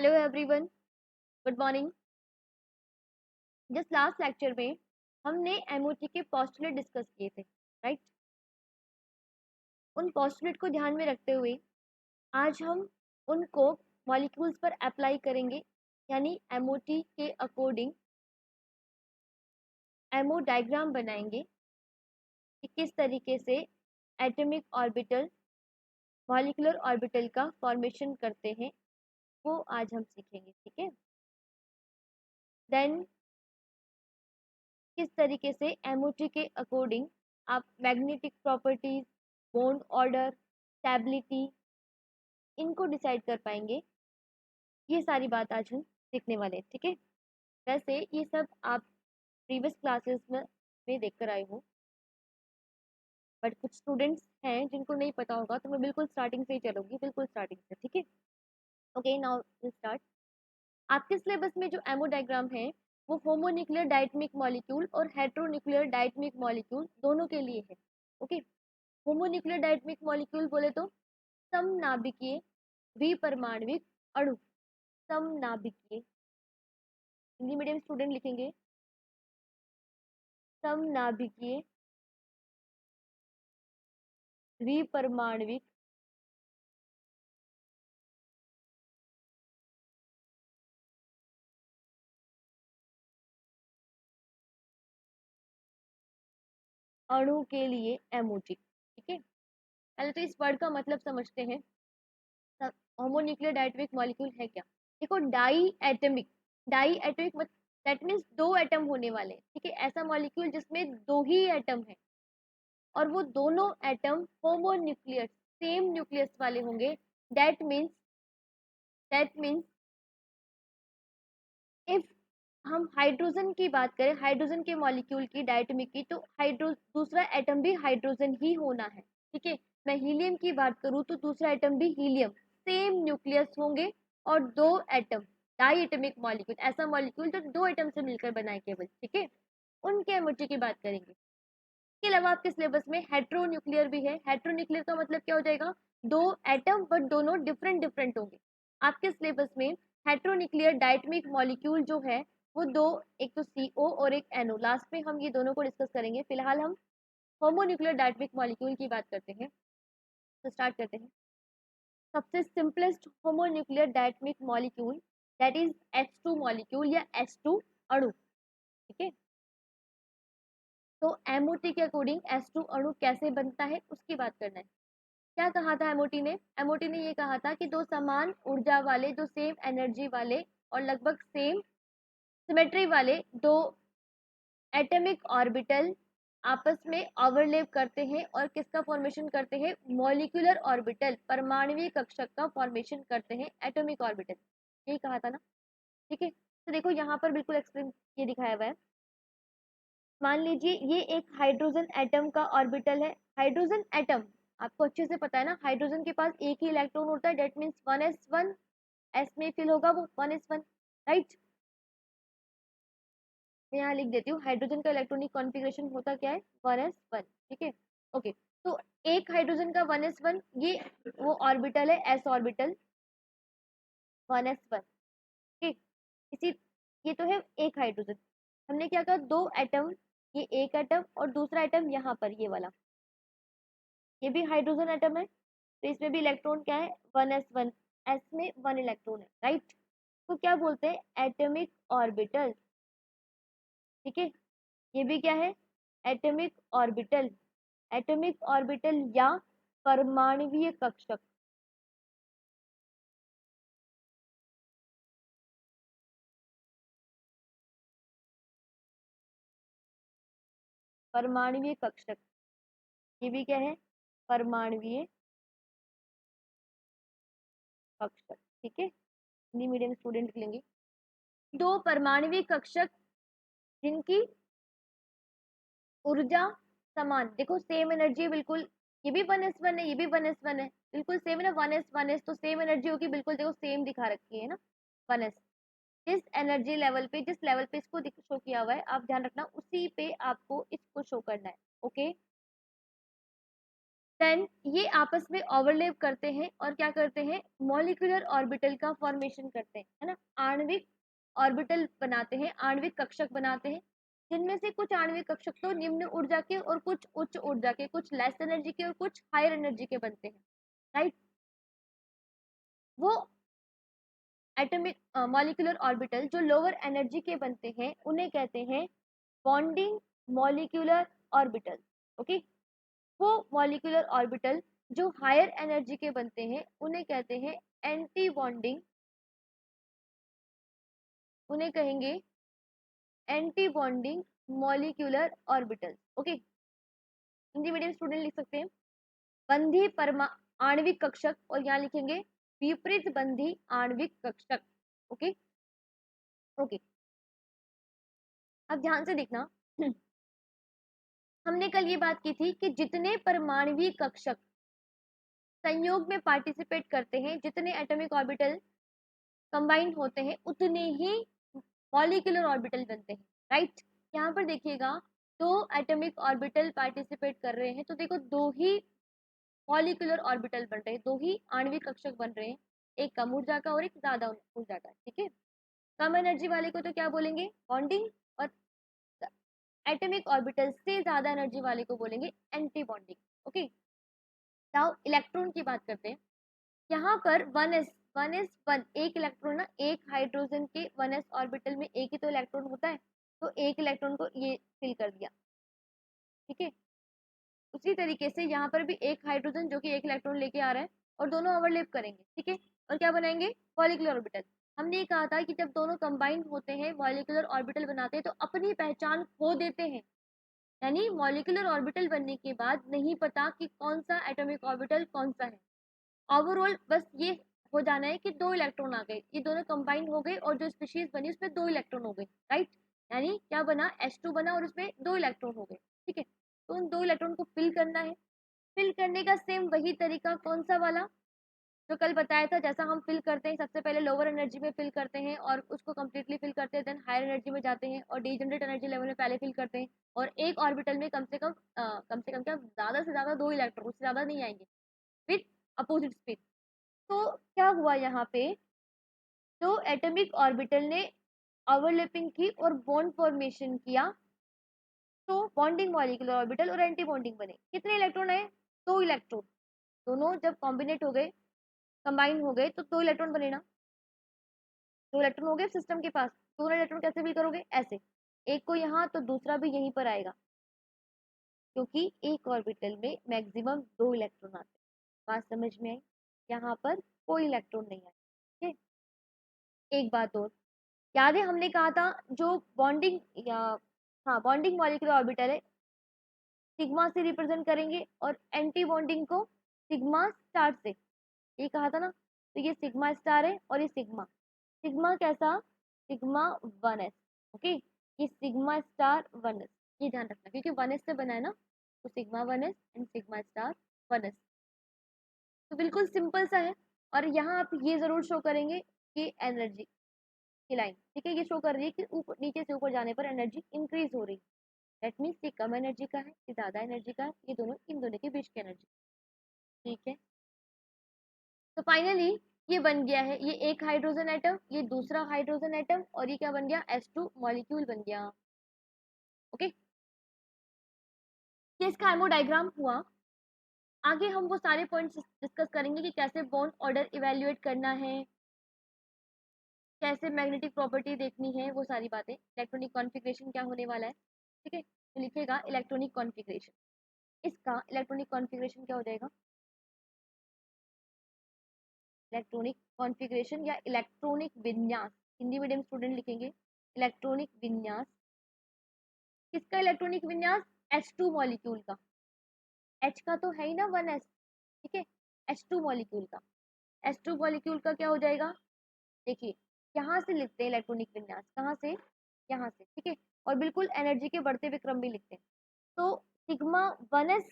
Hello everyone, good morning. Just last lecture में हमने MOT के पोस्टुलेट डिस्कस किए थे, राइट। उन पोस्टुलेट को ध्यान में रखते हुए आज हम उनको मॉलिक्यूल्स पर अप्लाई करेंगे, यानी एमओटी के अकॉर्डिंग एमओ डायग्राम बनाएंगे कि किस तरीके से एटॉमिक ऑर्बिटल मॉलिक्यूलर ऑर्बिटल का फॉर्मेशन करते हैं, वो आज हम सीखेंगे, ठीक है। देन किस तरीके से एमओटी के अकॉर्डिंग आप magnetic properties, bond order, stability, इनको डिसाइड कर पाएंगे। ये सारी बात आज हम सीखने वाले हैं, ठीक है। वैसे ये सब आप प्रीवियस क्लासेस में देख कर आए हो, बट कुछ स्टूडेंट्स हैं जिनको नहीं पता होगा, तो मैं बिल्कुल स्टार्टिंग से ही चलूंगी, बिल्कुल स्टार्टिंग से, ठीक है। Okay, now will start. आपके सिलेबस में जो एमओ डायग्राम है वो होमोन्यूक्लियर डायटमिक मॉलिक्यूल और हेटेरोन्यूक्लियर डायटमिक मॉलिक्यूल दोनों के लिए है, ओके। होमोन्यूक्लियर डायटमिक मॉलिक्यूल बोले तो समनाभिकीय द्विपरमाणविक अणु, समनाभिकीय, हिंदी मीडियम स्टूडेंट लिखेंगे समनाभिकीय द्विपरमाणविक अणु के लिए एमओटी, ठीक है। पहले तो इस वर्ड का मतलब समझते हैं। होमोन्यूक्लियर डायटमिक मॉलिक्यूल है क्या? देखो, डाई एटमिक दैट मीन्स दो एटम होने वाले, ठीक है। ऐसा मॉलिक्यूल जिसमें दो ही एटम है और वो दोनों एटम होमोन्यूक्लियर सेम न्यूक्लियस वाले होंगे। दैट मीन्स इफ हम हाइड्रोजन की बात करें, हाइड्रोजन के मॉलिक्यूल की डायटमिक की, तो दूसरा एटम भी हाइड्रोजन ही होना है, ठीक है। मैं हीलियम की बात करूं तो दूसरा एटम भी हीलियम, सेम न्यूक्लियस होंगे और दो एटम, डाई एटमिक मॉलिक्यूल, ऐसा मॉलिक्यूल जो दो एटम से मिलकर बनाए केवल, ठीक है, उनके एमओटी की बात करेंगे। इसके अलावा आपके सिलेबस में हेट्रोन्यूक्लियर भी है। हेट्रोन्यूक्लियर का मतलब क्या हो जाएगा? दो एटम बट दोनों डिफरेंट डिफरेंट होंगे। आपके सिलेबस में हेट्रोन्यूक्लियर डायटमिक मॉलिक्यूल जो है वो दो, एक तो CO और एक NO, लास्ट में हम ये दोनों को डिस्कस करेंगे। फिलहाल हम होमोन्यूक्लियर डायटमिक मॉलिक्यूल की बात करते हैं, तो स्टार्ट करते हैं। सबसे simplest homonuclear diatomic molecule that is H2 molecule या H2 अणु, ठीक है। तो एमओटी के अकॉर्डिंग H2 अणु कैसे बनता है उसकी बात करना है। क्या कहा था एमओटी ने ये कहा था कि दो समान ऊर्जा वाले, दो सेम एनर्जी वाले और लगभग सेम सिमेट्री वाले दो एटॉमिक ऑर्बिटल आपस में ओवरलैप करते हैं और किसका फॉर्मेशन करते हैं? मॉलिक्यूलर ऑर्बिटल, परमाणुवीय कक्षक का फॉर्मेशन करते हैं एटॉमिक ऑर्बिटल, यही कहा था ना, ठीक है। तो देखो यहाँ पर बिल्कुल एक्सप्लेन ये दिखाया हुआ है। मान लीजिए ये एक हाइड्रोजन एटम का ऑर्बिटल है। हाइड्रोजन एटम आपको अच्छे से पता है ना, हाइड्रोजन के पास एक ही इलेक्ट्रॉन होता है, डेट मीन्स 1s1, एस में फिल होगा वो 1s1, राइट। मैं यहाँ लिख देती हूँ, हाइड्रोजन का इलेक्ट्रॉनिक कॉन्फ़िगरेशन होता क्या है? 1s1, ठीक है, ओके। तो एक हाइड्रोजन का 1s1, ये वो ऑर्बिटल है, एस ऑर्बिटल 1s1, ठीक। इसी ये तो है एक हाइड्रोजन। हमने क्या कहा? दो एटम, ये एक एटम और दूसरा एटम यहाँ पर ये वाला, ये भी हाइड्रोजन एटम है, तो इसमें भी इलेक्ट्रॉन क्या है? 1s1, एस में 1 इलेक्ट्रॉन है, राइट। तो क्या बोलते हैं? एटॉमिक ऑर्बिटल, ठीक है। ये भी क्या है? एटॉमिक ऑर्बिटल, एटॉमिक ऑर्बिटल या परमाणुवीय कक्षक, परमाणुवीय कक्षक, ये भी क्या है? परमाणुवीय कक्षक, ठीक है। हिंदी मीडियम स्टूडेंट लेंगे। दो परमाणुवीय कक्षक जिनकी ऊर्जा समान, देखो सेम एनर्जी बिल्कुल, ये भी 1s1 है, ये भी 1s1 है, बिल्कुल सेम है ना। 1s तो सेम एनर्जी होगी, बिल्कुल देखो सेम दिखा रखी है ना 1s। जिस एनर्जी लेवल पे, जिस लेवल पे इसको शो किया हुआ है, आप ध्यान रखना उसी पे आपको इसको शो करना है, ओके। देन ये आपस में ओवरलैप करते हैं और क्या करते हैं, मॉलिक्यूलर ऑर्बिटल का फॉर्मेशन करते हैं, है ना, आणविक ऑर्बिटल बनाते हैं, आणविक कक्षक बनाते हैं, जिनमें से कुछ आणविक कक्षक तो निम्न ऊर्जा के और कुछ उच्च ऊर्जा के, कुछ लेस एनर्जी के और कुछ हायर एनर्जी के बनते हैं, राइट। वो एटॉमिक मॉलिक्यूलर ऑर्बिटल जो लोअर एनर्जी के बनते हैं उन्हें कहते हैं बॉन्डिंग मॉलिक्यूलर ऑर्बिटल, ओके। वो मॉलिक्यूलर ऑर्बिटल जो हायर एनर्जी के बनते हैं उन्हें कहते हैं एंटी बॉन्डिंग, उन्हें कहेंगे anti bonding molecular orbital, okay. Hindi medium student लिख सकते हैं बंधी परमा आणविक कक्षक, और यहाँ लिखेंगे विपरीत बंधी आणविक कक्षक, ओके ओके। अब ध्यान से देखना हमने कल ये बात की थी कि जितने परमाणुवीय कक्षक संयोग में पार्टिसिपेट करते हैं, जितने एटॉमिक ऑर्बिटल कंबाइन होते हैं, उतने ही मॉलिक्यूलर ऑर्बिटल बनते हैं, राइट। यहाँ पर देखिएगा दो एटॉमिक ऑर्बिटल पार्टिसिपेट कर रहे हैं तो देखो दो ही मॉलिक्यूलर ऑर्बिटल बन रहे हैं, दो ही आणविक कक्षक बन रहे हैं, एक कम ऊर्जा का और एक ज्यादा ऊर्जा का, ठीक है। कम एनर्जी वाले को तो क्या बोलेंगे, बॉन्डिंग, और एटॉमिक ऑर्बिटल से ज्यादा एनर्जी वाले को बोलेंगे anti bonding, okay. Now electron की बात करते हैं। यहाँ पर 1s 1 एक इलेक्ट्रॉन ना, एक हाइड्रोजन के 1s ऑर्बिटल में एक ही तो इलेक्ट्रॉन होता है, तो एक इलेक्ट्रॉन को ये फिल कर दिया, ठीक है। उसी तरीके से यहाँ पर भी एक हाइड्रोजन जो कि एक इलेक्ट्रॉन लेके आ रहा है और दोनों ओवरलैप करेंगे, ठीक है, और क्या बनाएंगे, मॉलिक्यूलर ऑर्बिटल। हमने ये कहा था कि जब दोनों कंबाइन होते हैं मॉलिक्यूलर ऑर्बिटल बनाते हैं तो अपनी पहचान खो देते हैं, यानी मॉलिक्यूलर ऑर्बिटल बनने के बाद नहीं पता कि कौन सा एटॉमिक ऑर्बिटल कौन सा है। ओवरऑल बस ये हो जाना है कि दो इलेक्ट्रॉन आ गए, ये दोनों कंबाइन हो गए और जो स्पीशीज बनी उसमें दो इलेक्ट्रॉन हो गए, राइट। यानी क्या बना, H2 बना और उसमें दो इलेक्ट्रॉन हो गए, ठीक है। तो उन दो इलेक्ट्रॉन को फिल करना है। फिल करने का सेम वही तरीका कौन सा वाला जो कल बताया था, जैसा हम फिल करते हैं सबसे पहले लोअर एनर्जी में फिल करते हैं और उसको कम्प्लीटली फिल करते हैं, देन हायर एनर्जी में जाते हैं और डीजनरेट एनर्जी लेवल में पहले फिल करते हैं, और एक ऑर्बिटल में कम से कम क्या, ज्यादा से ज्यादा दो इलेक्ट्रॉन, उससे ज्यादा नहीं आएंगे, विथ अपोजिट स्पीड। तो क्या हुआ यहाँ पे, तो एटॉमिक ऑर्बिटल ने ओवरलैपिंग की और बॉन्ड फॉर्मेशन किया, तो बॉन्डिंग मॉलिक्यूलर ऑर्बिटल और एंटी बॉन्डिंग बने। कितने इलेक्ट्रॉन आए, दो इलेक्ट्रॉन, दोनों जब कॉम्बिनेट हो गए, कंबाइन हो गए तो दो इलेक्ट्रॉन बने ना, दो इलेक्ट्रॉन हो गए सिस्टम के पास। दोनों इलेक्ट्रॉन कैसे फिल करोगे, ऐसे, एक को यहाँ तो दूसरा भी यहीं पर आएगा, क्योंकि एक ऑर्बिटल में मैक्सिमम दो इलेक्ट्रॉन आते हैं। बात समझ में आई, यहाँ पर कोई इलेक्ट्रॉन नहीं आए, ठीक है। एक बात और याद है, हमने कहा था जो बॉन्डिंग या हाँ बॉन्डिंग मॉलिक्यूलर ऑर्बिटल है सिग्मा से रिप्रेजेंट करेंगे और एंटी बॉन्डिंग को सिग्मा स्टार से, ये कहा था ना। तो ये सिग्मा स्टार है और ये सिग्मा, सिग्मा कैसा, सिग्मा 1s, ओके। ये सिग्मा स्टार 1s, ये ध्यान रखना क्योंकि 1s से बना है ना, तो sigma 1s and sigma star 1s। तो बिल्कुल सिंपल सा है। और यहाँ आप ये जरूर शो करेंगे कि एनर्जी की लाइन, ठीक है, ये शो कर रही है कि ऊपर नीचे से ऊपर जाने पर एनर्जी इंक्रीज हो रही है। दैट मीन्स ये कम एनर्जी का है, ये ज्यादा एनर्जी का है, ये दोनों इन दोनों के बीच की एनर्जी, ठीक है। तो फाइनली ये बन गया है, ये एक हाइड्रोजन एटम, ये दूसरा हाइड्रोजन एटम, और ये क्या बन गया, H2 मॉलिक्यूल बन गया, ओके। ये इसका हेमोडायग्राम हुआ। आगे हम वो सारे पॉइंट्स डिस्कस करेंगे कि कैसे बॉन्ड ऑर्डर इवेल्युएट करना है, कैसे मैग्नेटिक प्रॉपर्टी देखनी है, वो सारी बातें। इलेक्ट्रॉनिक कॉन्फ़िगरेशन क्या होने वाला है, ठीक है, तो लिखेगा इलेक्ट्रॉनिक कॉन्फ़िगरेशन। इसका इलेक्ट्रॉनिक कॉन्फ़िगरेशन क्या हो जाएगा, इलेक्ट्रॉनिक कॉन्फ़िगरेशन या इलेक्ट्रॉनिक विन्यास, हिंदी मीडियम स्टूडेंट लिखेंगे इलेक्ट्रॉनिक विन्यास। किसका इलेक्ट्रॉनिक विन्यास, H2 मॉलिक्यूल का, H का तो है ही ना 1s, ठीक है, H2 मॉलिक्यूल का, H2 मॉलिक्यूल का क्या हो जाएगा, देखिए यहाँ से लिखते हैं इलेक्ट्रॉनिक विन्यास, कहाँ से, यहाँ से, ठीक है, और बिल्कुल एनर्जी के बढ़ते हुए क्रम भी लिखते हैं। तो sigma 1s,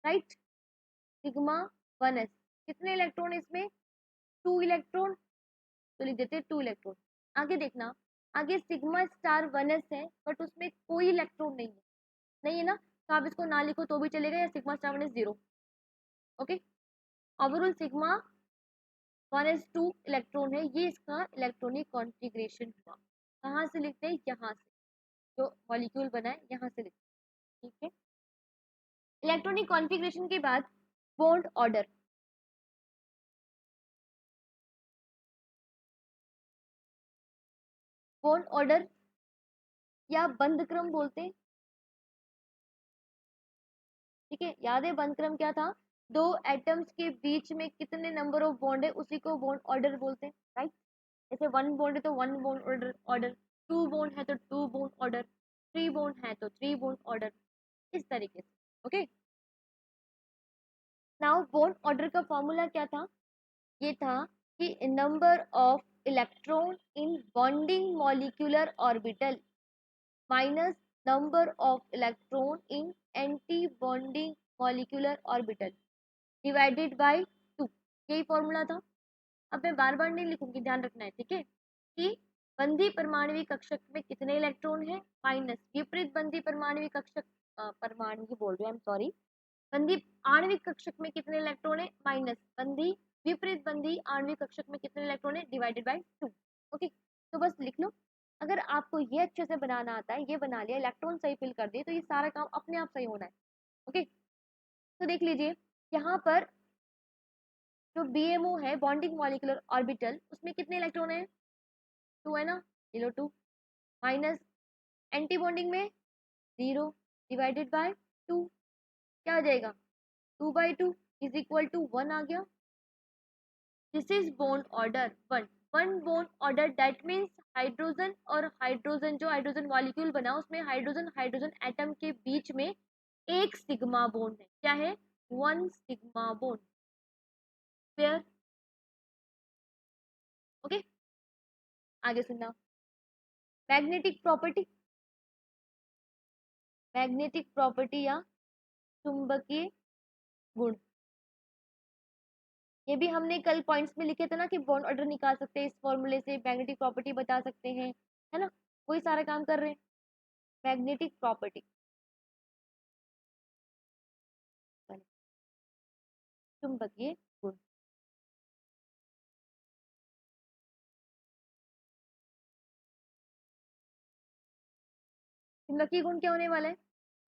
right, sigma 1s, कितने इलेक्ट्रॉन इसमें, 2 इलेक्ट्रॉन, तो लिख देते हैं 2 इलेक्ट्रॉन। आगे देखना, आगे सिग्मा स्टार 1s है बट उसमें कोई इलेक्ट्रॉन नहीं है, नहीं है ना, तो आप इसको ना लिखो तो भी चलेगा, या sigma star 1s 0, okay, overall sigma 1s2 electron है, ये इसका इलेक्ट्रॉनिक कॉन्फ़िगरेशन हुआ। कहाँ से लिखते हैं? यहाँ से, जो मॉलिक्यूल बना है यहाँ से लिखते हैं। ठीक है, इलेक्ट्रॉनिक कॉन्फ़िगरेशन के बाद बॉन्ड ऑर्डर। बॉन्ड ऑर्डर या बंध क्रम बोलते हैं। ठीक है, याद है बंध क्रम क्या था? दो एटम्स के बीच में कितने नंबर ऑफ बॉन्ड है उसी को बॉन्ड ऑर्डर बोलते हैं, राइट। जैसे वन बॉन्ड है तो one bond order order, two bond है तो two bond order, three bond है तो थ्री बॉन्ड ऑर्डर, इस तरीके से। ओके, नाउ बॉन्ड ऑर्डर का फॉर्मूला क्या था? ये था कि number of electron in bonding molecular orbital minus number of electron in anti bonding molecular orbital divided by 2, यही फॉर्मूला था। अब मैं बार बार नहीं लिखूंगी, ध्यान रखना है, ठीक है, कि बंधी परमाणविक कक्षक में कितने इलेक्ट्रॉन है माइनस विपरीत बंधी परमाणविक कक्षक, परमाणु बोल रही हूँ, सॉरी, बंधी आणविक कक्षक में कितने इलेक्ट्रॉन है माइनस बंधी विपरीत बंधी आणविक कक्षक में कितने इलेक्ट्रॉन है डिवाइडेड बाय 2। ओके, तो बस लिख लो। अगर आपको ये अच्छे से बनाना आता है, ये बना लिया, इलेक्ट्रॉन सही फिल कर दिए, तो ये सारा काम अपने आप सही होना है। ओके, तो देख लीजिए यहाँ पर जो BMO है बॉन्डिंग मॉलिक्यूलर ऑर्बिटल, उसमें कितने इलेक्ट्रॉन है? 2 है ना, ये लो 2, माइनस एंटी बॉन्डिंग में 0 डिवाइडेड बाय 2, क्या आ जाएगा? 2/2 इज इक्वल टू 1 आ गया। This is bond order 1। One bond order that means hydrogen और हाइड्रोजन, जो हाइड्रोजन मॉलिक्यूल बना उसमें हाइड्रोजन हाइड्रोजन एटम के बीच में एक सिग्मा बॉन्ड है। क्या है? 1 सिग्मा बॉन्ड। क्लियर? ओके, आगे सुनना। मैग्नेटिक प्रॉपर्टी, मैग्नेटिक प्रॉपर्टी या चुंबकीय गुण, ये भी हमने कल पॉइंट्स में लिखे थे ना कि बॉन्ड ऑर्डर निकाल सकते हैं इस फॉर्मूले से, मैग्नेटिक प्रॉपर्टी बता सकते हैं, है ना, वही सारा काम कर रहे हैं। मैग्नेटिक प्रॉपर्टी, चुंबकीय गुण, चुंबकीय गुण क्या होने वाला है?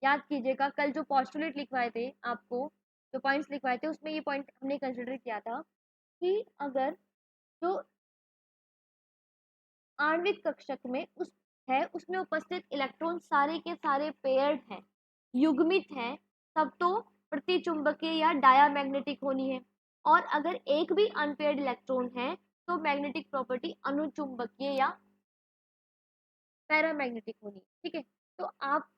याद कीजिएगा कल जो पॉस्टुलेट लिखवाए थे आपको, जो पॉइंट्स लिखवाए थे, उसमें ये पॉइंट हमने कंसिडर किया था कि अगर जो आणविक कक्षक में उस है उसमें उपस्थित इलेक्ट्रॉन सारे के सारे पेयर्ड हैं, युग्मित हैं, तब तो प्रतिचुंबकीय या डायामैग्नेटिक होनी है। और अगर एक भी अनपेयर्ड इलेक्ट्रॉन है तो मैग्नेटिक प्रॉपर्टी अनुचुंबकीय या पैरामैग्नेटिक होनी है। ठीक है, तो आप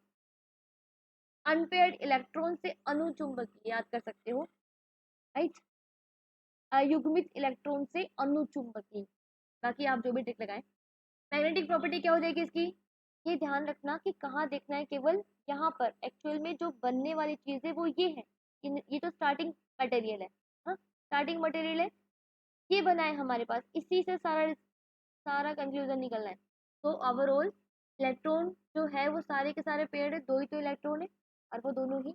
अनपेयर्ड इलेक्ट्रॉन से अनुचुंबकीय याद कर सकते हो, राइट। अयुग्मित इलेक्ट्रॉन से अनुचुंबकीय, बाकी आप जो भी ट्रिक लगाएं। मैग्नेटिक प्रॉपर्टी क्या हो जाएगी इसकी? ये ध्यान रखना कि कहाँ देखना है, केवल यहाँ पर एक्चुअल में जो बनने वाली चीज है वो ये है, ये तो स्टार्टिंग मटेरियल है, हाँ स्टार्टिंग मटेरियल है, ये बना है हमारे पास, इसी से सारा सारा कंक्लूजन निकलना है। तो ओवरऑल इलेक्ट्रॉन जो है वो सारे के सारे पेयर्ड है, दो ही तो इलेक्ट्रॉन है और वो दोनों ही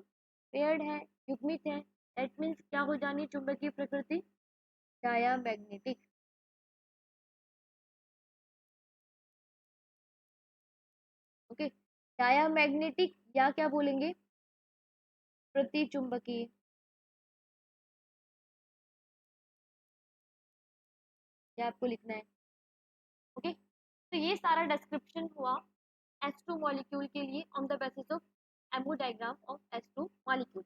पेयर्ड है, युग्मित है, दैट मीन्स क्या हो जानी चुंबकीय प्रकृति? डायामैग्नेटिक। ओके, डायामैग्नेटिक या क्या बोलेंगे? प्रतिचुंबकीय। ये आपको लिखना है। ओके, तो ये सारा डिस्क्रिप्शन हुआ H2 मॉलिक्यूल के लिए on the basis of MO diagram of H2 molecule.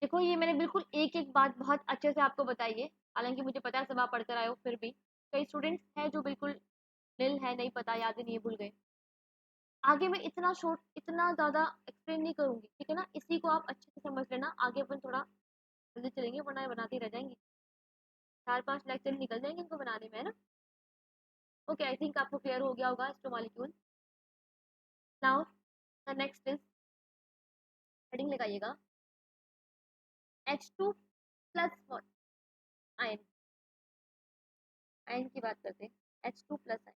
देखो ये मैंने बिल्कुल एक एक बात बहुत अच्छे से आपको बताई है, हालांकि मुझे पता है सब आप पढ़कर आए हो, फिर भी कई स्टूडेंट्स हैं जो बिल्कुल निल है, नहीं पता, याद ही नहीं है, भूल गए। आगे मैं इतना शॉर्ट इतना ज़्यादा एक्सप्लेन नहीं करूंगी, ठीक है ना, इसी को आप अच्छे से समझ लेना, आगे अपन थोड़ा जल्दी चलेंगे वरना बनाते ही रह जाएंगे, 4-5 लेक्चर निकल जाएंगे इनको बनाने में, है ना। ओके, आई थिंक आपको क्लियर हो गया होगा astro molecule. Now the next is, heading लगाइएगा, H2 प्लस आयन, आयन की बात करते हैं, H2 plus ion.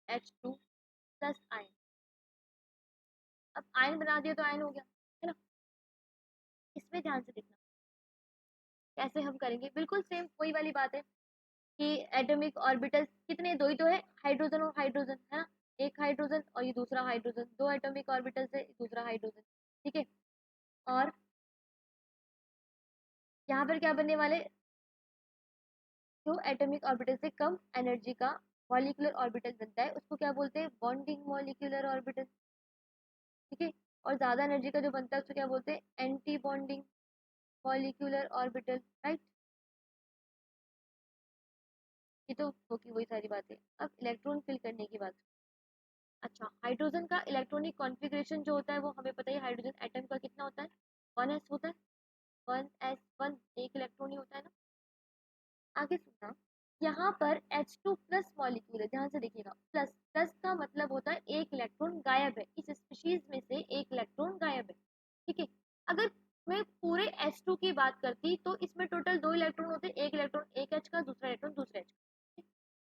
H2 plus ion. अब आयन बना दिया तो आयन हो गया, है ना। इसमें ध्यान से देखना कैसे हम करेंगे, बिल्कुल सेम वही वाली बात है कि एटॉमिक ऑर्बिटल्स कितने, दो ही तो है, हाइड्रोजन और हाइड्रोजन, है ना। एक हाइड्रोजन और ये दूसरा हाइड्रोजन, दो एटॉमिक ऑर्बिटल्स है, दूसरा हाइड्रोजन, ठीक है। और यहाँ पर क्या बनने वाले, जो एटॉमिक ऑर्बिटल से कम एनर्जी का मॉलिक्यूलर ऑर्बिटल बनता है उसको क्या बोलते हैं, बॉन्डिंग मॉलिक्यूलर ऑर्बिटल, ठीक है। और ज्यादा एनर्जी का जो बनता है उसको क्या बोलते हैं, anti bonding molecular orbital, right. ये तो होगी वही सारी बातें। अब इलेक्ट्रॉन फिल करने की बात। अच्छा, हाइड्रोजन का इलेक्ट्रॉनिक कॉन्फ़िगरेशन जो होता है वो हमें पता है, हाइड्रोजन एटम का कितना होता है, 1s होता है, 1s1, एक इलेक्ट्रॉन ही होता है ना। आगे सुनना, यहाँ पर H2 प्लस मॉलिक्यूल है, ध्यान से देखिएगा, प्लस प्लस का मतलब होता है एक इलेक्ट्रॉन गायब है, इस स्पीशीज में से एक इलेक्ट्रॉन गायब है, ठीक है। अगर मैं पूरे H2 की बात करती तो इसमें टोटल दो इलेक्ट्रॉन होते, एक इलेक्ट्रॉन एक H का, दूसरा इलेक्ट्रॉन दूसरे H का,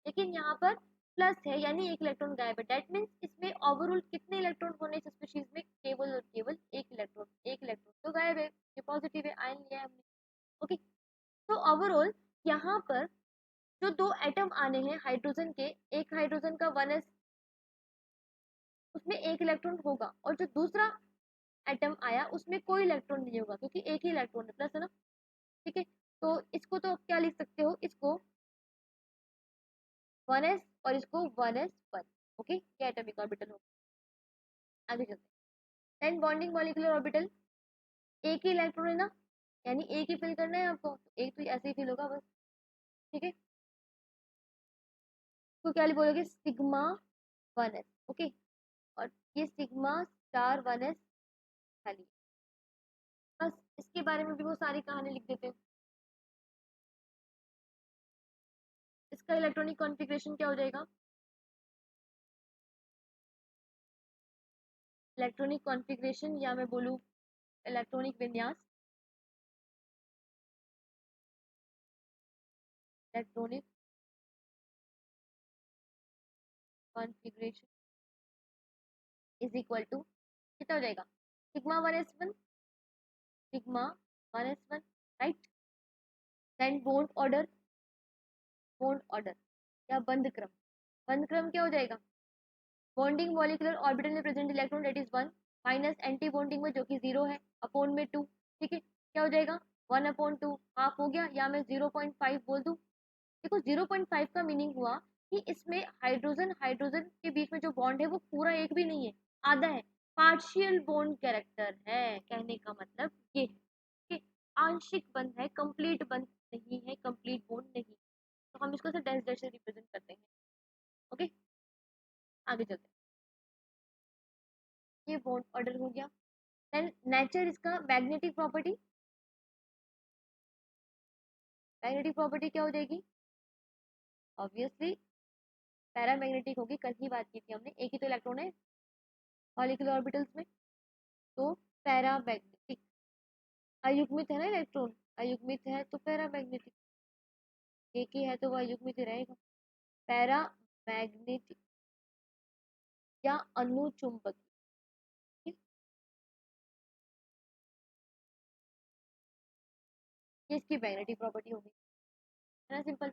लेकिन यहाँ पर प्लस है यानी एक इलेक्ट्रॉन गायब है। दैट मीन्स इसमें ओवरऑल कितने इलेक्ट्रॉन होने इस स्पीशीज में, केवल और केवल एक इलेक्ट्रॉन, एक इलेक्ट्रॉन तो गायब है, ये पॉजिटिव है, आयन लिया है हमने, ओके। तो ओवरऑल यहाँ पर जो दो एटम आने हैं हाइड्रोजन के, एक हाइड्रोजन का 1s, उसमें एक इलेक्ट्रॉन होगा, और जो दूसरा एटम आया उसमें कोई इलेक्ट्रॉन नहीं होगा क्योंकि एक ही इलेक्ट्रॉन है, प्लस है ना, ठीक है। तो इसको तो क्या लिख सकते हो, इसको 1s और इसको 1s1, ओके, ये एटॉमिक ऑर्बिटल होगा। आगे चलते हैं, देन बॉन्डिंग मॉलिक्यूलर ऑर्बिटल, एक ही इलेक्ट्रॉन है ना, यानी एक ही फिल करना है आपको, तो एक तो ऐसे ही फिल होगा बस, ठीक है। तो क्या बोलोगे, सिग्मा 1s, ओके, और ये सिग्मा स्टार 1s खाली, बस इसके बारे में भी वो सारी कहानी लिख देते हैं। इसका इलेक्ट्रॉनिक कॉन्फ़िगरेशन क्या हो जाएगा, इलेक्ट्रॉनिक कॉन्फ़िगरेशन या मैं बोलूँ इलेक्ट्रॉनिक विन्यास, electronic configuration is equal to कितना हो जाएगा, sigma 1s1, sigma 1s1, right. Then bond order, bond order या बंध क्रम, बंध क्रम क्या हो जाएगा, बॉन्डिंग मॉलिक्यूलर ऑर्बिटल में present electron that is 1 minus anti bonding में जो कि 0 है, अपॉन में 2, ठीक है, क्या हो जाएगा 1/2, हाफ हो गया, या मैं 0.5 बोल दूं। देखो 0.5 का मीनिंग हुआ कि इसमें हाइड्रोजन हाइड्रोजन के बीच में जो बॉन्ड है वो पूरा एक भी नहीं है, आधा है, पार्शियल बॉन्ड कैरेक्टर है, कहने का मतलब ये है कि आंशिक बंध है, कंप्लीट बंध नहीं है, कंप्लीट बॉन्ड नहीं, तो हम इसको डैश डैश से रिप्रेजेंट करते हैं, ओके। आगे चलते हैं, ये बॉन्ड ऑर्डर हो गया। देन नेचर इसका, मैग्नेटिक प्रॉपर्टी, मैग्नेटिक प्रॉपर्टी क्या हो जाएगी, ऑब्वियसली पैरामैग्नेटिक होगी, कल ही बात की थी हमने, एक ही तो इलेक्ट्रॉन है मॉलिक्यूलर ऑर्बिटल्स में, तो पैरामैग्नेटिक, अयुग्मित है ना इलेक्ट्रॉन, अयुग्मित है तो पैरामैग्नेटिक, एक ही है तो वो अयुग्मित ही रहेगा, पैरामैग्नेटिक या अनुचुंबकीय, ठीक? ये इसकी मैग्नेटिक प्रॉपर्टी होगी, है ना, सिंपल।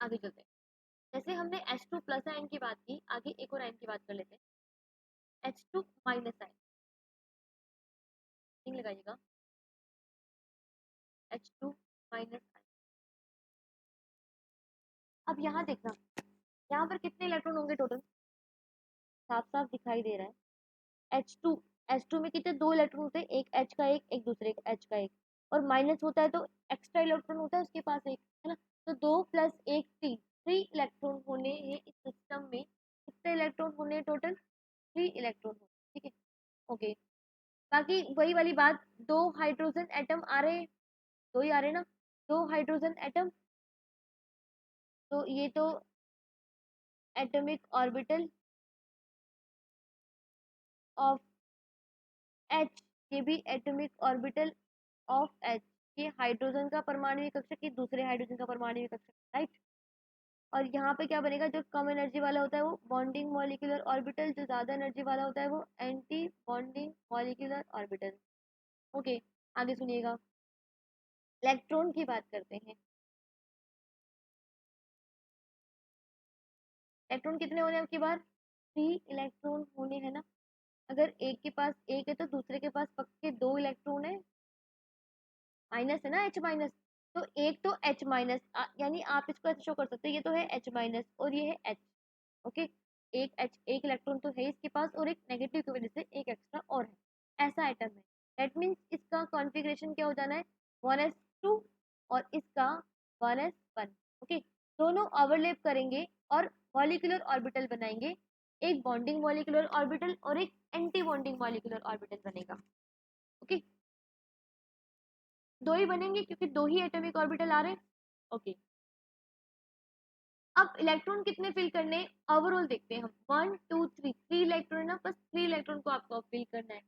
आगे चलते हैं, जैसे हमने H2 प्लस आयन की बात की, आगे एक और आयन की बात कर लेते हैं, H2 माइनस आयन, नहीं लगाइएगा, H2 माइनस आयन। अब यहाँ देखना, यहाँ पर कितने इलेक्ट्रॉन होंगे टोटल, साफ साफ दिखाई दे रहा है, H2, H2 में कितने, दो इलेक्ट्रॉन होते हैं, एक H का एक, एक दूसरे का H का एक, और माइनस होता है तो एक्स्ट्रा इलेक्ट्रॉन होता है उसके पास एक, है ना, तो दो प्लस एक, थ्री, थ्री इलेक्ट्रॉन होने हैं इस सिस्टम में, कितने इलेक्ट्रॉन होने टोटल, थ्री इलेक्ट्रॉन होने, ठीक है, ओके। बाकी वही वाली बात, दो हाइड्रोजन एटम आ रहे हैं, दो ही आ रहे हैं ना, दो हाइड्रोजन एटम, तो ये तो एटॉमिक ऑर्बिटल ऑफ H, ये भी एटॉमिक ऑर्बिटल ऑफ H, ये हाइड्रोजन का परमाणु कक्षक, ये दूसरे हाइड्रोजन का परमाणु कक्षक, राइट। और यहाँ पे क्या बनेगा, जो कम एनर्जी वाला होता है वो बॉन्डिंग मॉलिक्यूलर ऑर्बिटल, जो ज्यादा एनर्जी वाला होता है वो anti bonding molecular orbital. Okay, आगे सुनिएगा। इलेक्ट्रॉन की बात करते हैं। इलेक्ट्रॉन कितने होने हैं आपकी बार, 3 इलेक्ट्रॉन होने हैं ना। अगर एक के पास एक है तो दूसरे के पास पक्के 2 इलेक्ट्रॉन है, माइनस है ना, H माइनस। तो एक तो H माइनस, यानी आप इसको ऐसे शो कर सकते हैं, ये तो है H माइनस और ये है H। ओके, एक इलेक्ट्रॉन तो है इसके पास और एक नेगेटिव की वजह से एक एक्स्ट्रा और है, ऐसा एटम है। दैट मीन्स इसका कॉन्फ़िगरेशन क्या हो जाना है, 1s2 और इसका 1s1। ओके, दोनों ओवरलैप करेंगे और मॉलिक्यूलर ऑर्बिटल बनाएंगे, एक बॉन्डिंग मॉलिक्यूलर ऑर्बिटल और एक एंटी बॉन्डिंग मॉलिक्यूलर ऑर्बिटल बनेगा। ओके, दो ही बनेंगे क्योंकि दो ही एटॉमिक ऑर्बिटल आ रहे हैं। ओके, अब इलेक्ट्रॉन कितने फिल करने हैं ओवरऑल देखते हैं हम। 1 2 3, 3 इलेक्ट्रॉन है ना, बस 3 इलेक्ट्रॉन को आपको फिल करना है।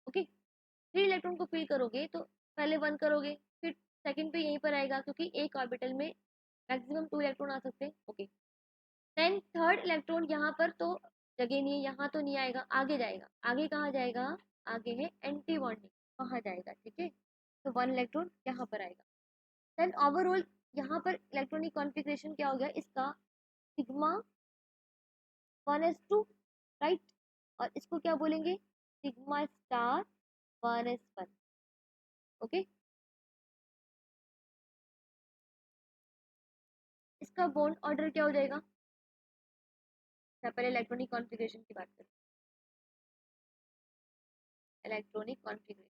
ओके, 3 इलेक्ट्रॉन को फिल करोगे तो पहले 1 करोगे, फिर सेकंड पे यहीं पर आएगा क्योंकि एक ऑर्बिटल में मैक्सिमम 2 इलेक्ट्रॉन आ सकते हैं। ओके, देन थर्ड इलेक्ट्रॉन यहाँ पर तो जगह नहीं है, यहाँ तो नहीं आएगा, आगे जाएगा। आगे कहाँ जाएगा, आगे है एंटी बॉन्डिंग, वहाँ जाएगा। ठीक है, तो 1 इलेक्ट्रॉन यहाँ पर आएगा। देन ओवरऑल यहाँ पर इलेक्ट्रॉनिक कॉन्फ़िगरेशन क्या हो गया इसका, सिग्मा 1s2, राइट। और इसको क्या बोलेंगे, सिग्मा स्टार 1s1। ओके, इसका बॉन्ड ऑर्डर क्या हो जाएगा, मैं पहले इलेक्ट्रॉनिक कॉन्फ़िगरेशन की बात करें। इलेक्ट्रॉनिक कॉन्फ़िगरेशन,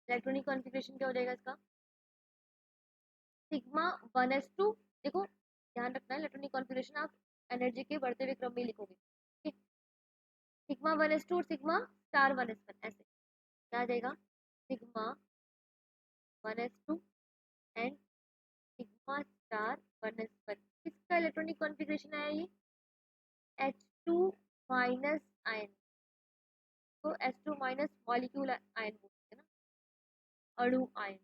इलेक्ट्रॉनिक कॉन्फ़िगरेशन क्या हो जाएगा इसका, सिग्मा 1s2। देखो ध्यान रखना है, इलेक्ट्रॉनिक कॉन्फ़िगरेशन आप एनर्जी के बढ़ते हुए क्रम में लिखोगे। ठीक, सिग्मा 1s2 और सिग्मा स्टार 1s1, ऐसे क्या आ जाएगा, sigma 1s2 and sigma star 1s1। किसका इलेक्ट्रॉनिक कॉन्फ़िगरेशन आया ये, H2 माइनस आयन, तो H2 माइनस मॉलिक्यूल आयन बोलते हैं ना, अणु आयन।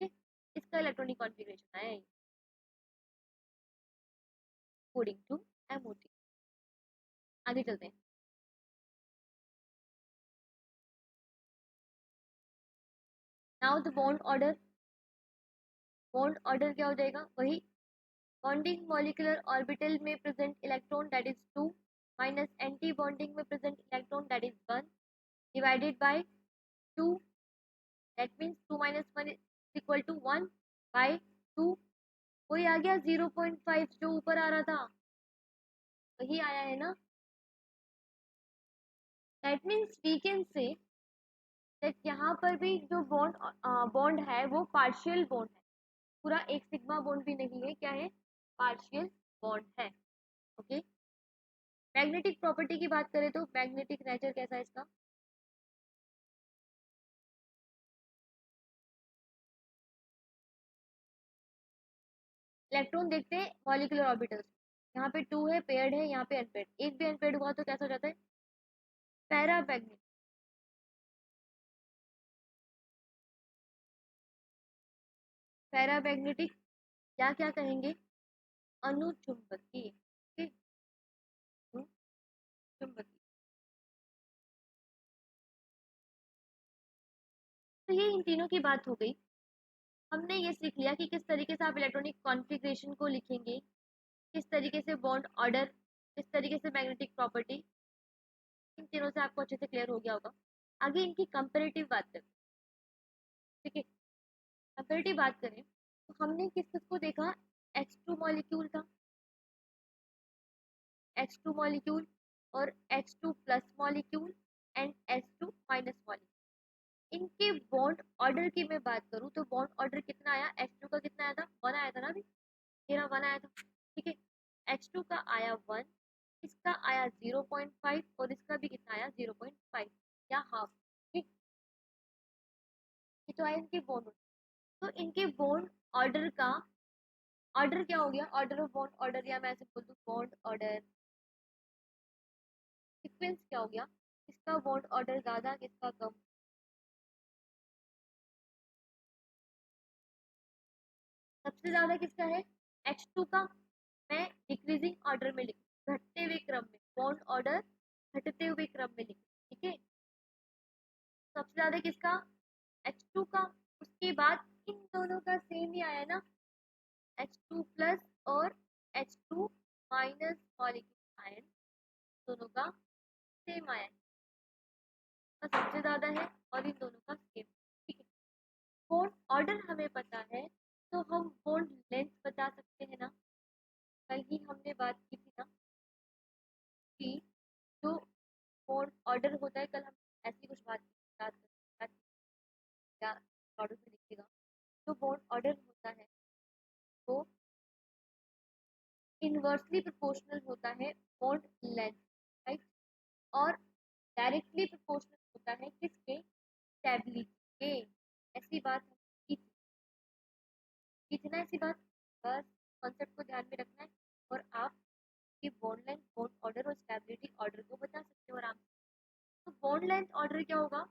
ठीक, इसका इलेक्ट्रॉनिक कॉन्फ़िगरेशन आया है अकॉर्डिंग टू MOT। आगे चलते हैं। Now the bond order, bond order क्या हो जाएगा, वही बॉन्डिंग मॉलिक्यूलर ऑर्बिटल में present electron that is 2 minus anti bonding में present electron that is 1 divided by 2। That means 2 minus 1 is equal to 1 by 2। वही आ गया 0.5 जो ऊपर आ रहा था, वही आया है ना। That means we can say that यहाँ पर भी जो बॉन्ड बॉन्ड है वो पार्शियल बॉन्ड है, पूरा एक सिग्मा बॉन्ड भी नहीं है, क्या है, पार्शियल बॉन्ड है। ओके, मैग्नेटिक प्रॉपर्टी की बात करें तो मैग्नेटिक नेचर कैसा है इसका, इलेक्ट्रॉन देखते हैं मॉलिक्यूलर ऑर्बिटल्स। यहाँ पे 2 है, पेयर्ड है, यहाँ पे अनपेयर्ड, एक भी अनपेयर्ड हुआ तो कैसा हो जाता है, पैरामैग्नेटिक। पैरामैग्नेटिक या क्या कहेंगे, अनुचुंबकीय। ठीक, अनुचुंबकीय। तो ये इन तीनों की बात हो गई। हमने ये सीख लिया कि किस तरीके से आप इलेक्ट्रॉनिक कॉन्फ़िगरेशन को लिखेंगे, किस तरीके से बॉन्ड ऑर्डर, किस तरीके से मैग्नेटिक प्रॉपर्टी, इन तीनों से आपको अच्छे से क्लियर हो गया होगा। आगे इनकी कंपेरेटिव बात करें। ठीक है, कंपेरेटिव बात करें तो हमने किस किस को देखा, H2 मॉलिक्यूल था, H2 मॉलिक्यूल और H2 plus molecule and H2 minus molecule. इनके बॉन्ड ऑर्डर की मैं बात करूं तो बॉन्ड ऑर्डर कितना आया, H2 का कितना आया था, 1 आया था ना, अभी मेरा 1 आया था। ठीक है, H2 का आया 1, इसका आया 0.5 और इसका भी कितना आया 0.5 या हाफ। ठीक, ये तो आया इनके बॉन्ड। तो इनके बॉन्ड ऑर्डर का ऑर्डर क्या हो गया, ऑर्डर ऑफ बॉन्ड ऑर्डर, या मैं ऐसे बोल दूँ बॉन्ड ऑर्डर सीक्वेंस क्या हो गया, किसका बॉन्ड ऑर्डर ज्यादा किसका कम। सबसे ज्यादा किसका है, H2 का। मैं डिक्रीजिंग ऑर्डर में लिखूँ, घटते हुए क्रम में, बॉन्ड ऑर्डर घटते हुए क्रम में लिखूँ, ठीक है। सबसे ज्यादा किसका, H2 का। उसके बाद इन दोनों का सेम ही आया ना, H2 प्लस और H2 माइनस मॉलिक्यूल आयन, दोनों का सेम आया का सबसे ज्यादा है और इन दोनों का सेम, ठीक है। बॉन्ड ऑर्डर हमें पता है, तो हम बॉन्ड लेंथ बता सकते हैं ना। कल ही हमने बात की थी ना कि जो बॉन्ड ऑर्डर होता है, कल हम ऐसी कुछ बात याद या नोट्स में लिखिएगा। जो बॉन्ड ऑर्डर होता है वो इनवर्सली प्रोपोर्शनल होता है बॉन्ड लेंथ, राइट। और डायरेक्टली प्रोपोर्शनल होता है किसके, स्टेबिलिटी के। ऐसी बात हम की थी ना, ऐसी बात। बस कॉन्सेप्ट को ध्यान में रखना है और आप की बॉन्ड लेंथ, बॉन्ड ऑर्डर और स्टेबिलिटी ऑर्डर को बता सकते हो आराम से। तो बॉन्ड लेंथ ऑर्डर क्या होगा,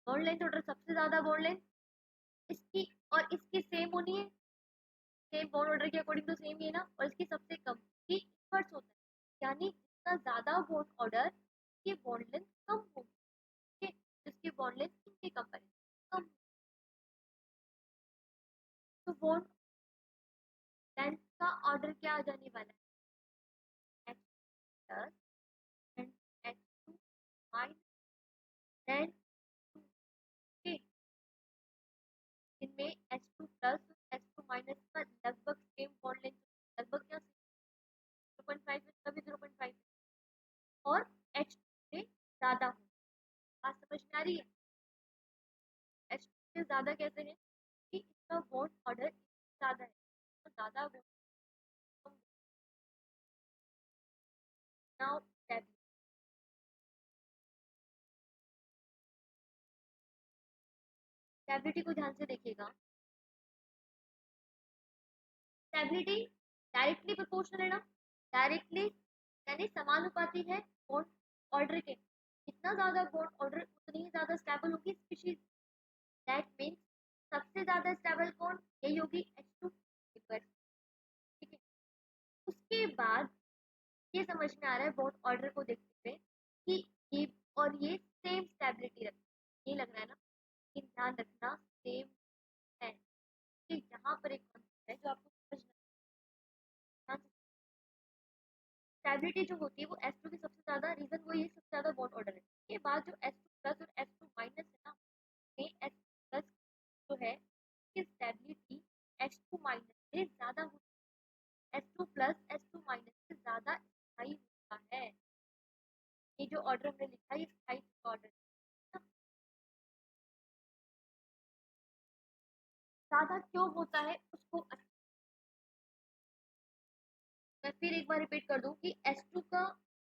बॉन्ड लेंथ ऑर्डर सबसे ज्यादा बॉन्ड लेंथ इसकी और इसकी सेम होनी है, सेम बॉन्ड ऑर्डर के अकॉर्डिंग तो सेम ही है ना, और इसकी सबसे कम की इनवर्स होता है, यानी जितना ज्यादा बॉन्ड ऑर्डर की बॉन्ड लेंथ कम होगी, ठीक है, जिसकी बॉन्ड लेंथ इनके कंपैरिजन कम। तो बॉन्ड लेंथ का ऑर्डर क्या आ जाने वाला है, H plus and H two minus then two, इनमें H two plus H two minus का लगभग सेम बॉन्ड लेंथ, लगभग क्या 0.5 है, तभी 0.5 और एच से ज्यादा हो। बात समझ में आ रही है, एच से ज्यादा कैसे है कि इसका बॉन्ड ऑर्डर ज्यादा है, तो ज्यादा बॉन्ड। नाउ स्टेबिलिटी को ध्यान से देखिएगा। स्टेबिलिटी डायरेक्टली प्रोपोर्शनल है ना, डायरेक्टली यानी समानुपाती है बॉन्ड ऑर्डर के। जितना ज्यादा बॉन्ड ऑर्डर उतनी ही ज्यादा स्टेबल होगी स्पीशीज। दैट मीन्स सबसे ज्यादा स्टेबल कौन, यही होगी H2, ठीक है। उसके बाद ये समझ में आ रहा है बॉन्ड ऑर्डर को देखते हुए कि ये और ये सेम स्टेबिलिटी रखते, ये लग रहा है ना, कि ध्यान रखना सेम है, कि यहाँ पर एक कॉन्सेप्ट है जो आपको समझना है। स्टेबिलिटी जो होती है वो S2 की सबसे ज्यादा, रीजन वो ये सबसे ज्यादा बॉन्ड ऑर्डर है। ये बाद जो S2 प्लस और S2 माइनस है ना, ये S प्लस जो है इसकी स्टेबिलिटी H2 माइनस से ज्यादा होती है, S2 प्लस S2 माइनस से ज्यादा स्थायी होता है। ये जो ऑर्डर हमने लिखा है ये स्थायी ऑर्डर है। ज्यादा क्यों होता है उसको मैं फिर एक बार रिपीट कर दूं कि S2 का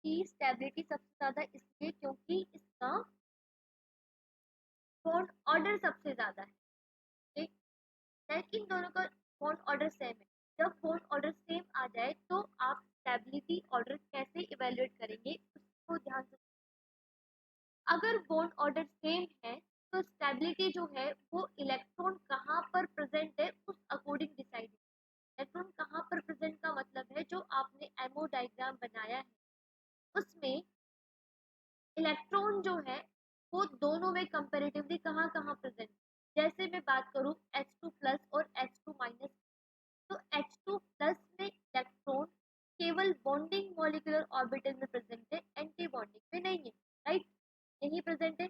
की स्टेबिलिटी सबसे ज्यादा इसलिए क्योंकि इसका बॉन्ड ऑर्डर सबसे ज्यादा है, ठीक। लाइक इन दोनों का बॉन्ड ऑर्डर सेम है। जब बॉन्ड ऑर्डर सेम आ जाए तो आप स्टेबिलिटी ऑर्डर कैसे इवेल्युएट करेंगे उसको ध्यान से। अगर बॉन्ड ऑर्डर सेम है तो स्टेबिलिटी जो है वो इलेक्ट्रॉन कहाँ पर प्रेजेंट है उस अकॉर्डिंग डिसाइड है। इलेक्ट्रॉन कहाँ पर प्रेजेंट का मतलब है जो आपने एमओ डायग्राम बनाया है उसमें इलेक्ट्रॉन जो है वो दोनों में कंपेरेटिवली कहाँ कहाँ प्रेजेंट। जैसे मैं बात करूँ H2 प्लस और H2 माइनस, तो H2 प्लस में इलेक्ट्रॉन केवल बॉन्डिंग मॉलिक्यूलर ऑर्बिटल में प्रेजेंट है, एंटी बॉन्डिंग में नहीं है, राइट। यही प्रेजेंट है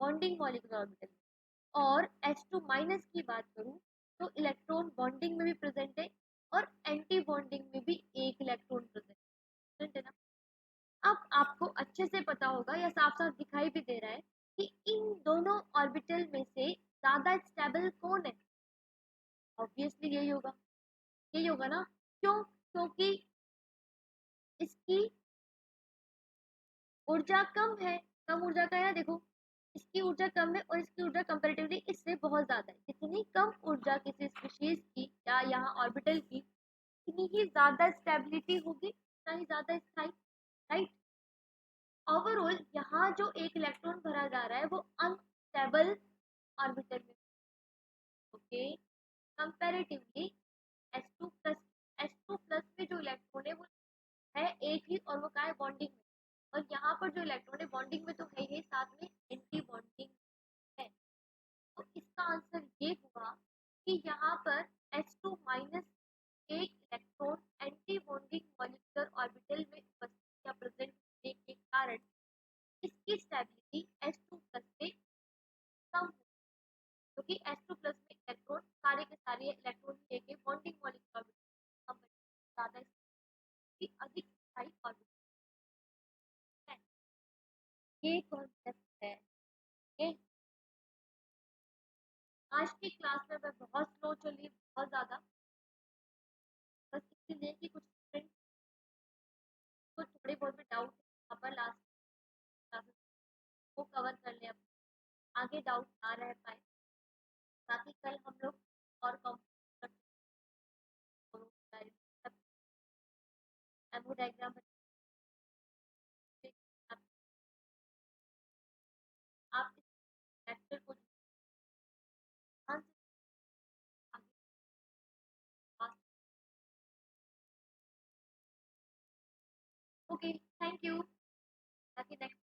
बॉन्डिंग मॉलिक्यूलर ऑर्बिटल में। और H2 माइनस की बात करूँ तो इलेक्ट्रॉन बॉन्डिंग में भी प्रेजेंट है और एंटी बॉन्डिंग में भी एक इलेक्ट्रॉन प्रेजेंट है ना। अब आपको अच्छे से पता होगा या साफ साफ दिखाई भी दे रहा है कि इन दोनों ऑर्बिटल में से ज्यादा स्टेबल कौन है, ऑब्वियसली यही होगा ना। क्यों, क्योंकि इसकी ऊर्जा कम है, कम ऊर्जा का है ना, देखो इसकी ऊर्जा कम है और इसकी ऊर्जा कंपैरेटिवली इससे बहुत ज़्यादा है। जितनी कम ऊर्जा किसी स्पीशीज़ की या यहाँ ऑर्बिटल की, उतनी ही ज़्यादा स्टेबिलिटी होगी, उतना ही ज़्यादा स्थायी, राइट? ओवरऑल यहाँ जो एक इलेक्ट्रॉन भरा जा रहा है वो अनस्टेबल ऑर्बिटल में, ओके? कंपैरेटिवली S2 प्लस में जो इलेक्ट्रॉन है वो है एक ही, और वो क्या है, बॉन्डिंग में। और यहाँ पर जो इलेक्ट्रॉन है बॉन्डिंग में तो है ही, साथ में एंटी बॉन्डिंग है। तो इसका आंसर ये हुआ कि यहाँ पर H2 एक electron anti bonding molecular orbital में उपस्थित या प्रेजेंट होने के कारण इसकी स्टेबिलिटी H2 प्लस से कम हो, क्योंकि H2 प्लस में इलेक्ट्रॉन सारे के सारे इलेक्ट्रॉन लेके बॉन्डिंग मॉलिक्यूलर ऑर्बिटल कम, ज़्यादा अधिक स्थायी ऑर्बिटल है। ये कॉन्सेप्ट है। ये आज की क्लास में मैं बहुत स्लो चली, बहुत ज़्यादा, बस इसलिए कि कुछ स्टूडेंट को थोड़े बहुत भी डाउट है, पर लास्ट क्लासेस वो कवर कर ले, अब आगे डाउट ना रह पाए, ताकि कल हम लोग और कंप्लीट कर सकते। एमओ डायग्राम आप आप इस लेक्चर को ध्यान से आगे पास। ओके, थैंक यू, ताकि नेक्स्ट